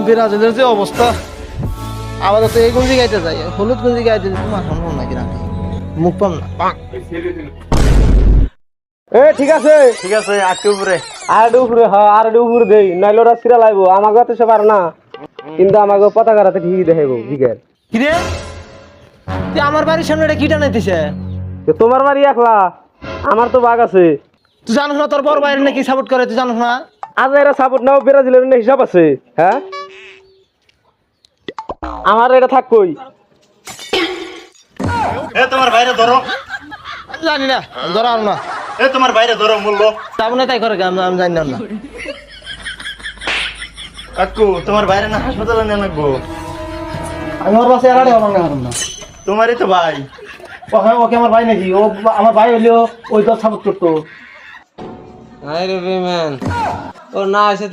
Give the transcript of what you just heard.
ব্রাজিলের যে অবস্থা আপাতত এই গঞ্জি গাইতে যাই হলুদ গঞ্জি গাইতে তোমার সম্ভব নাকি না মুখ পাম না এ ঠিক আছে আটকে উপরে আর উপরে দেই নাইলে ওরা সিরা লাইবো আমাকে তো সে পারে না কিন্তু আমাকে পতাকা রাতে ঠিকই দেখাইবো বিকেল কিরে তুই আমার বাড়ির সামনে এটা কি টানাইতেছে তোমার বাড়ি একলা আমার তো বাঘ আছে তুই জানিস না তোর বড় বাইরে নাকি সাপোর্ট করে তুই জানিস না আজ এরা সাপোর্ট নাও ব্রাজিলের না হিসাব আছে হ্যাঁ আমার এটা থাক কই এ তোমার বাইরে ধরো জানি না ধরা না এ তোমার বাইরে ধরো মূল্য তার মানে তাই করে আমি জানি না কাকু তোমার বাইরে না হাসপাতালে নিয়ে লাগবো আমি ওর বাসে এড়াড়ে আমার না হারুন না তোমারই তো ভাই ওকে আমার ভাই নাকি ও আমার ভাই হলেও ওই দল সাপোর্ট করতো আরে বেমান ও না এসে